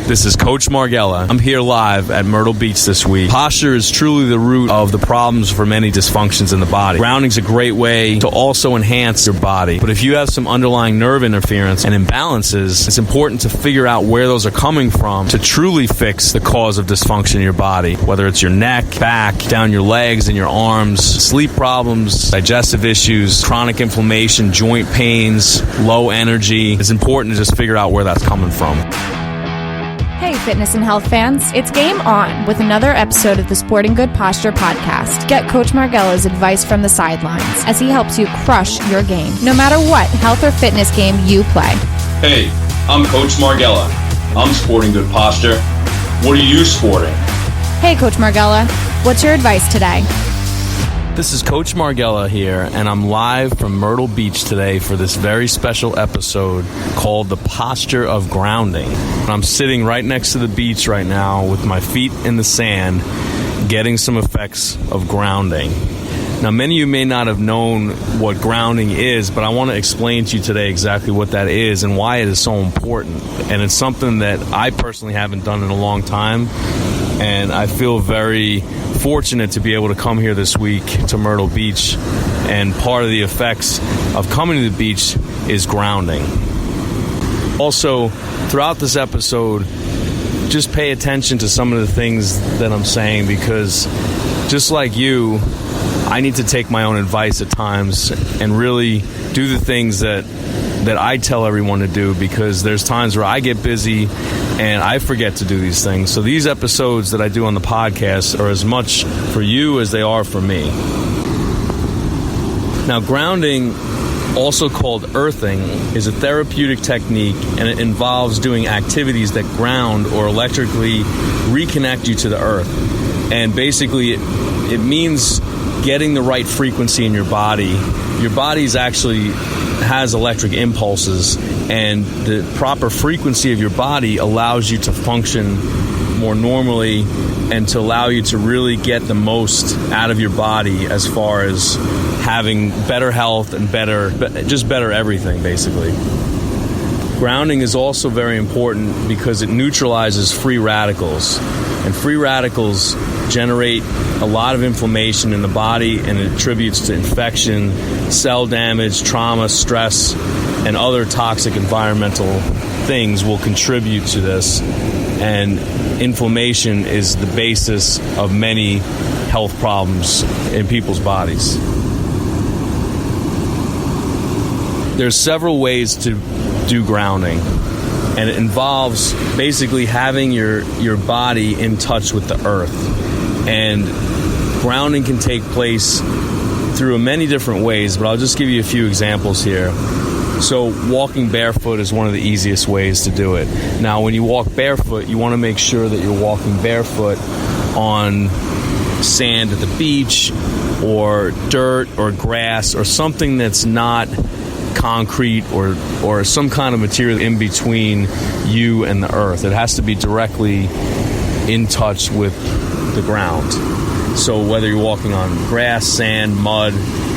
This is Coach Margella. I'm here live at Myrtle Beach this week. Posture is truly the root of the problems for many dysfunctions in the body. Grounding's a great way to also enhance your body. But if you have some underlying nerve interference and imbalances, it's important to figure out where those are coming from to truly fix the cause of dysfunction in your body, whether it's your neck, back, down your legs and your arms, sleep problems, digestive issues, chronic inflammation, joint pains, low energy. It's important to just figure out where that's coming from. Hey, fitness and health fans, it's game on with another episode of the Sporting Good Posture podcast. Get Coach Margella's advice from the sidelines as he helps you crush your game, no matter what health or fitness game you play. Hey, I'm Coach Margella. I'm sporting good posture. What are you sporting? Hey, Coach Margella, what's your advice today? This is Coach Margella here, and I'm live from Myrtle Beach today for this very special episode called The Posture of Grounding. I'm sitting right next to the beach right now with my feet in the sand, getting some effects of grounding. Now, many of you may not have known what grounding is, but I want to explain to you today exactly what that is and why it is so important. And it's something that I personally haven't done in a long time, and I feel very fortunate to be able to come here this week to Myrtle Beach, and part of the effects of coming to the beach is grounding. Also, throughout this episode, just pay attention to some of the things that I'm saying, because just like you, I need to take my own advice at times and really do the things that I tell everyone to do, because there's times where I get busy and I forget to do these things. So these episodes that I do on the podcast are as much for you as they are for me. Now, grounding, also called earthing, is a therapeutic technique, and it involves doing activities that ground or electrically reconnect you to the earth. And basically, it means getting the right frequency in your body. Your body's actually has electric impulses, and the proper frequency of your body allows you to function more normally and to allow you to really get the most out of your body as far as having better health and better everything, basically. Grounding is also very important because it neutralizes free radicals, and free radicals generate a lot of inflammation in the body, and it attributes to infection, cell damage, trauma, stress, and other toxic environmental things will contribute to this. And inflammation is the basis of many health problems in people's bodies. There's several ways to do grounding, and it involves basically having your body in touch with the earth. And grounding can take place through many different ways, but I'll just give you a few examples here. So walking barefoot is one of the easiest ways to do it. Now, when you walk barefoot, you want to make sure that you're walking barefoot on sand at the beach or dirt or grass or something that's not concrete or some kind of material in between you and the earth. It has to be directly in touch with the ground. So whether you're walking on grass, sand, mud,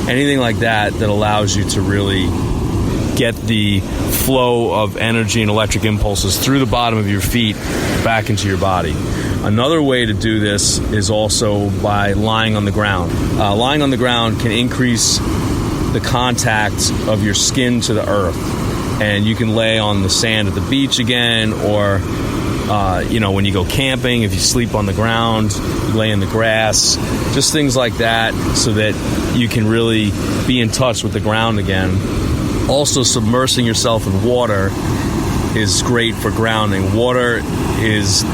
anything like that allows you to really get the flow of energy and electric impulses through the bottom of your feet back into your body. Another way to do this is also by lying on the ground. Lying on the ground can increase the contact of your skin to the earth, and you can lay on the sand at the beach again, or when you go camping, if you sleep on the ground, you lay in the grass, just things like that, so that you can really be in touch with the ground again. Also, submersing yourself in water is great for grounding. Water is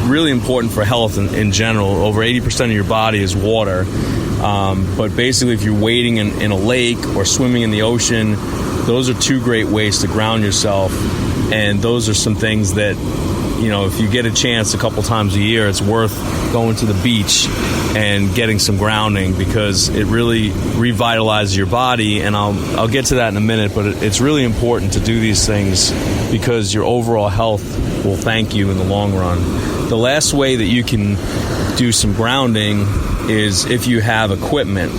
really important for health in general. Over 80% of your body is water. But basically, if you're wading in a lake or swimming in the ocean, those are two great ways to ground yourself. And those are some things that, if you get a chance a couple times a year, it's worth going to the beach and getting some grounding, because it really revitalizes your body. And I'll get to that in a minute, but it's really important to do these things because your overall health will thank you in the long run. The last way that you can do some grounding is if you have equipment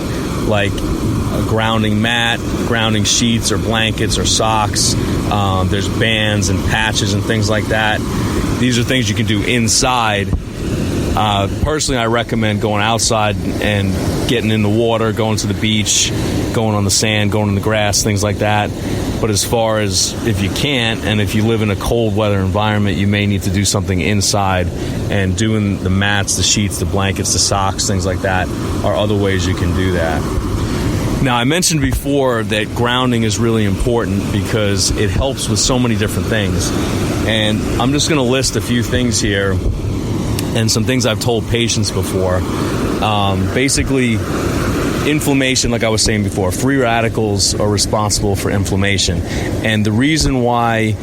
like a grounding mat, grounding sheets or blankets or socks. There's bands and patches and things like that. These are things you can do inside. Personally, I recommend going outside and getting in the water, going to the beach, going on the sand, going in the grass, things like that. But as far as if you can't, and if you live in a cold weather environment, you may need to do something inside, and doing the mats, the sheets, the blankets, the socks, things like that are other ways you can do that. Now, I mentioned before that grounding is really important because it helps with so many different things. And I'm just going to list a few things here and some things I've told patients before. Basically, inflammation, like I was saying before, free radicals are responsible for inflammation. And the reason why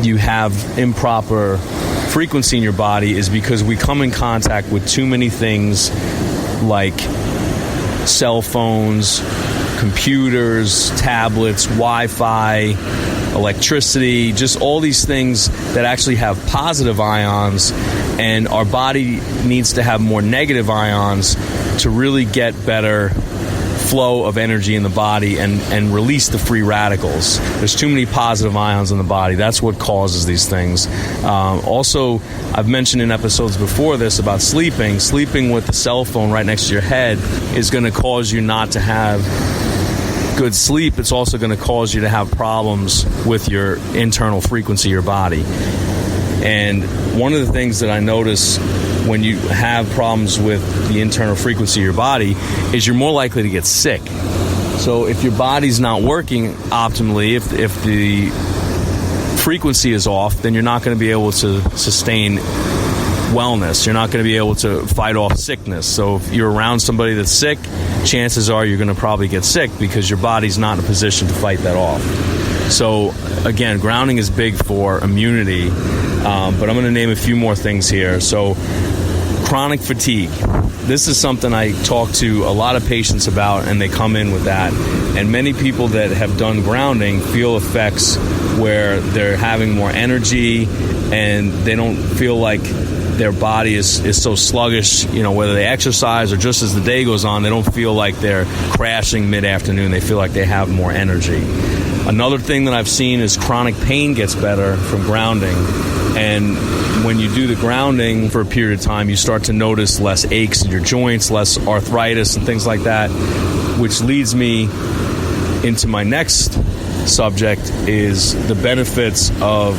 you have improper frequency in your body is because we come in contact with too many things like cell phones, computers, tablets, Wi-Fi, electricity, just all these things that actually have positive ions, and our body needs to have more negative ions to really get better flow of energy in the body and release the free radicals. There's too many positive ions in the body. That's what causes these things. Also, I've mentioned in episodes before this about sleeping. Sleeping with the cell phone right next to your head is going to cause you not to have good sleep. It's also going to cause you to have problems with your internal frequency of your body. And one of the things that I notice when you have problems with the internal frequency of your body is you're more likely to get sick. So if your body's not working optimally, if the frequency is off, then you're not going to be able to sustain wellness. You're not going to be able to fight off sickness. So if you're around somebody that's sick, chances are you're going to probably get sick because your body's not in a position to fight that off. So again, grounding is big for immunity, but I'm going to name a few more things here. So chronic fatigue. This is something I talk to a lot of patients about, and they come in with that. And many people that have done grounding feel effects where they're having more energy and they don't feel like their body is so sluggish, whether they exercise or just as the day goes on, they don't feel like they're crashing mid-afternoon. They feel like they have more energy. Another thing that I've seen is chronic pain gets better from grounding. And when you do the grounding for a period of time, you start to notice less aches in your joints, less arthritis and things like that, which leads me into my next subject is the benefits of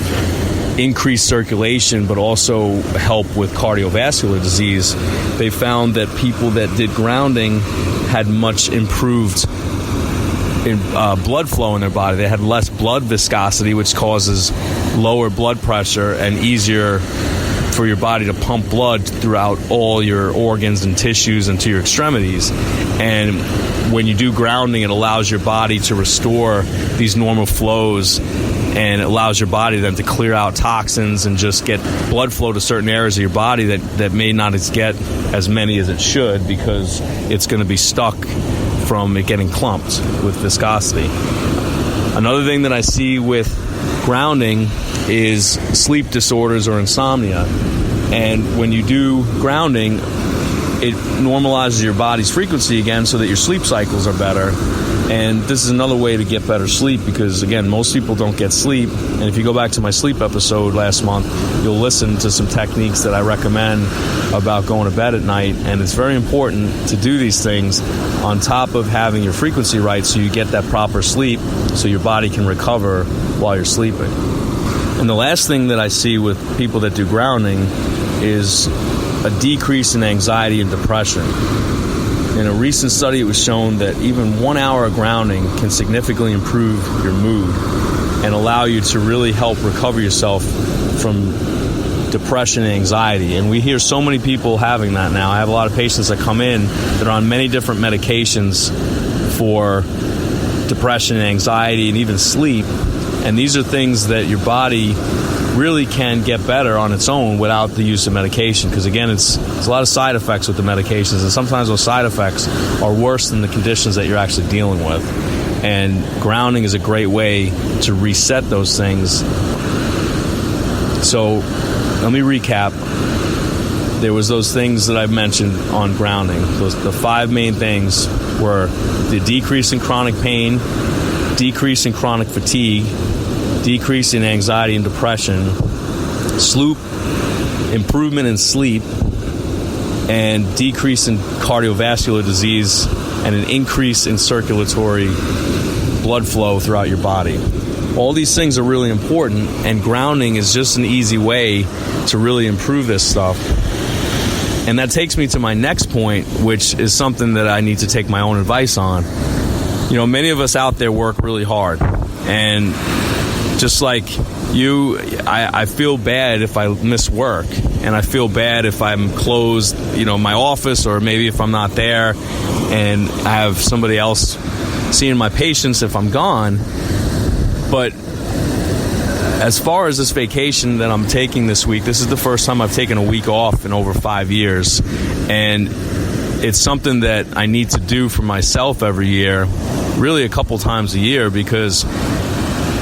increased circulation, but also help with cardiovascular disease. They found that people that did grounding had much improved blood flow in their body. They had less blood viscosity, which causes lower blood pressure and easier for your body to pump blood throughout all your organs and tissues and to your extremities. And when you do grounding, it allows your body to restore these normal flows, and it allows your body then to clear out toxins and just get blood flow to certain areas of your body that may not get as many as it should because it's going to be stuck from it getting clumped with viscosity. Another thing that I see with grounding is sleep disorders or insomnia. And when you do grounding, it normalizes your body's frequency again so that your sleep cycles are better. And this is another way to get better sleep because, again, most people don't get sleep. And if you go back to my sleep episode last month, you'll listen to some techniques that I recommend about going to bed at night. And it's very important to do these things on top of having your frequency right so you get that proper sleep so your body can recover while you're sleeping. And the last thing that I see with people that do grounding is a decrease in anxiety and depression. In a recent study, it was shown that even 1 hour of grounding can significantly improve your mood and allow you to really help recover yourself from depression and anxiety. And we hear so many people having that now. I have a lot of patients that come in that are on many different medications for depression and anxiety and even sleep. And these are things that your body really can get better on its own without the use of medication. Because again, there's a lot of side effects with the medications, and sometimes those side effects are worse than the conditions that you're actually dealing with. And grounding is a great way to reset those things. So let me recap. There was those things that I've mentioned on grounding. The 5 main things were the decrease in chronic pain, decrease in chronic fatigue, decrease in anxiety and depression, improvement in sleep, and decrease in cardiovascular disease, and an increase in circulatory blood flow throughout your body. All these things are really important, and grounding is just an easy way to really improve this stuff. And that takes me to my next point, which is something that I need to take my own advice on. You know, many of us out there work really hard, and just like you, I feel bad if I miss work, and I feel bad if I'm closed, my office, or maybe if I'm not there and I have somebody else seeing my patients if I'm gone. But as far as this vacation that I'm taking this week, this is the first time I've taken a week off in over 5 years, and it's something that I need to do for myself every year, really a couple times a year, because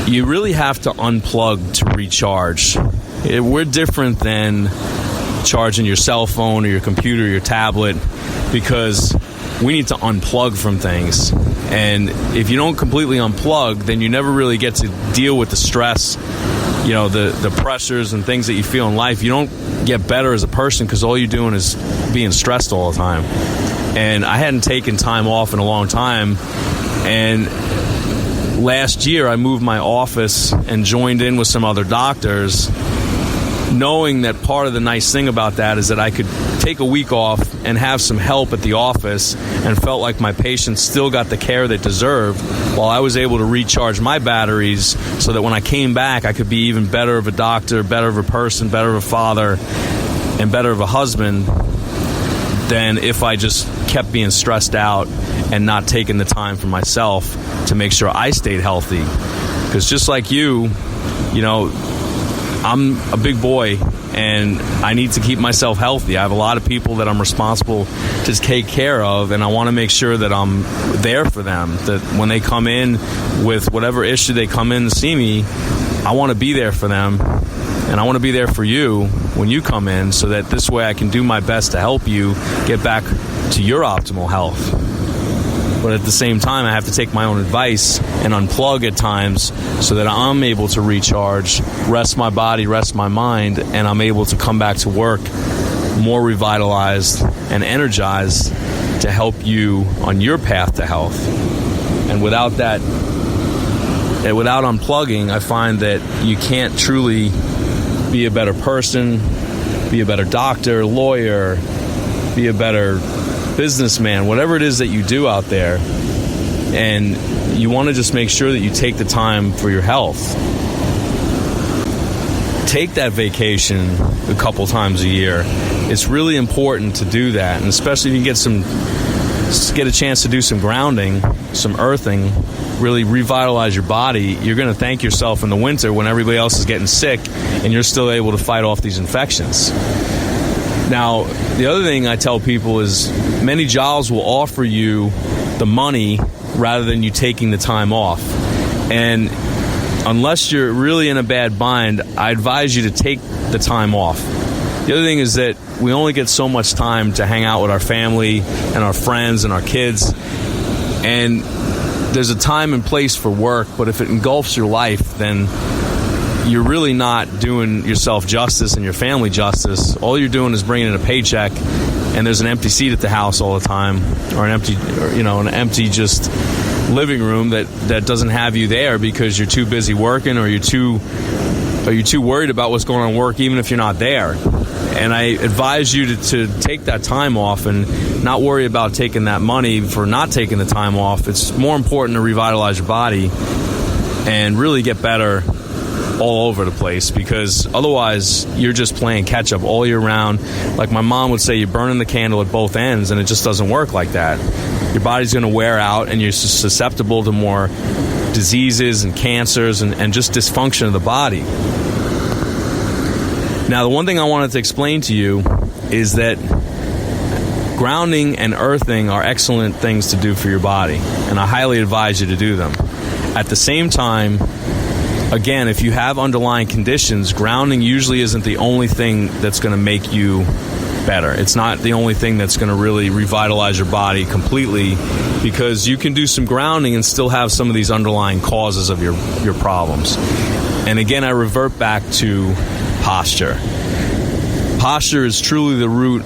you really have to unplug to recharge. We're different than charging your cell phone or your computer or your tablet, because we need to unplug from things. And if you don't completely unplug, then you never really get to deal with the stress, the pressures and things that you feel in life. You don't get better as a person because all you're doing is being stressed all the time. And I hadn't taken time off in a long time. And last year I moved my office and joined in with some other doctors, knowing that part of the nice thing about that is that I could take a week off and have some help at the office, and felt like my patients still got the care they deserved, while I was able to recharge my batteries so that when I came back I could be even better of a doctor, better of a person, better of a father, and better of a husband than if I just kept being stressed out and not taking the time for myself to make sure I stayed healthy. Because just like you, I'm a big boy and I need to keep myself healthy. I have a lot of people that I'm responsible to take care of, and I want to make sure that I'm there for them, that when they come in with whatever issue they come in to see me, I want to be there for them, and I want to be there for you when you come in, so that this way I can do my best to help you get back to your optimal health. But at the same time, I have to take my own advice and unplug at times so that I'm able to recharge, rest my body, rest my mind, and I'm able to come back to work more revitalized and energized to help you on your path to health. And without that, without unplugging, I find that you can't truly be a better person, be a better doctor, lawyer, be a better businessman, whatever it is that you do out there. And you want to just make sure that you take the time for your health. Take that vacation a couple times a year. It's really important to do that, and especially if you get a chance to do some grounding, some earthing, really revitalize your body. You're going to thank yourself in the winter when everybody else is getting sick and you're still able to fight off these infections. Now, the other thing I tell people is many jobs will offer you the money rather than you taking the time off. And unless you're really in a bad bind, I advise you to take the time off. The other thing is that we only get so much time to hang out with our family and our friends and our kids. And there's a time and place for work, but if it engulfs your life, then you're really not doing yourself justice and your family justice. All you're doing is bringing in a paycheck, and there's an empty seat at the house all the time, or an empty just living room that doesn't have you there because you're too busy working, or you're too worried about what's going on at work, even if you're not there. And I advise you to take that time off and not worry about taking that money for not taking the time off. It's more important to revitalize your body and really get better all over the place, because otherwise you're just playing catch up all year round. Like my mom would say, you're burning the candle at both ends, and it just doesn't work like that. Your body's going to wear out, and you're susceptible to more diseases and cancers and just dysfunction of the body. Now, the one thing I wanted to explain to you is that grounding and earthing are excellent things to do for your body, and I highly advise you to do them. At the same time, again, if you have underlying conditions, grounding usually isn't the only thing that's going to make you better. It's not the only thing that's going to really revitalize your body completely, because you can do some grounding and still have some of these underlying causes of your problems. And again, I revert back to posture. Posture is truly the root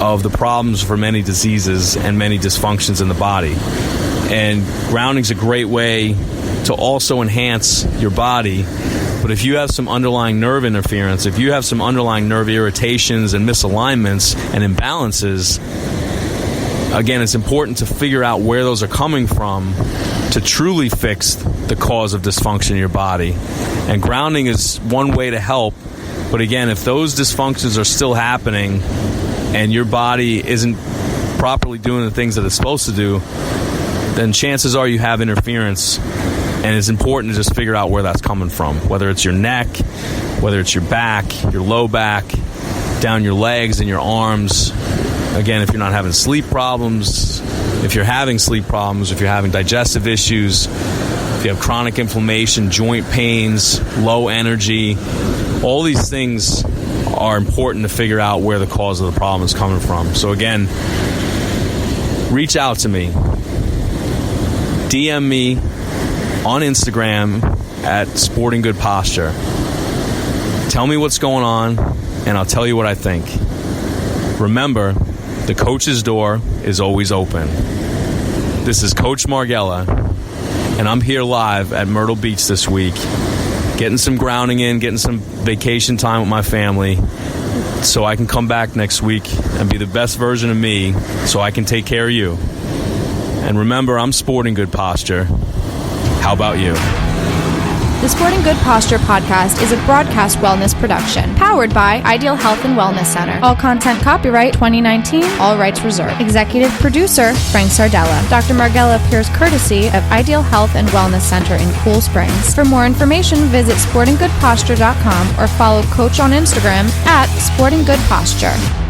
of the problems for many diseases and many dysfunctions in the body. And grounding is a great way to also enhance your body. But if you have some underlying nerve interference, if you have some underlying nerve irritations and misalignments and imbalances, again, it's important to figure out where those are coming from to truly fix the cause of dysfunction in your body. And grounding is one way to help. But again, if those dysfunctions are still happening and your body isn't properly doing the things that it's supposed to do, then chances are you have interference. And it's important to just figure out where that's coming from, whether it's your neck, whether it's your back, your low back, down your legs and your arms. Again, if you're not having sleep problems, if you're having sleep problems, if you're having digestive issues, if you have chronic inflammation, joint pains, low energy, all these things are important to figure out where the cause of the problem is coming from. So again, reach out to me. DM me on Instagram at Sporting Good Posture. Tell me what's going on, and I'll tell you what I think. Remember, the coach's door is always open. This is Coach Margella, and I'm here live at Myrtle Beach this week, getting some grounding in, getting some vacation time with my family, so I can come back next week and be the best version of me so I can take care of you. And remember, I'm Sporting Good Posture. How about you? The Sporting Good Posture podcast is a broadcast wellness production, powered by Ideal Health and Wellness Center. All content copyright 2019, all rights reserved. Executive producer, Frank Sardella. Dr. Margella appears courtesy of Ideal Health and Wellness Center in Cool Springs. For more information, visit sportinggoodposture.com or follow Coach on Instagram at Sporting Good Posture.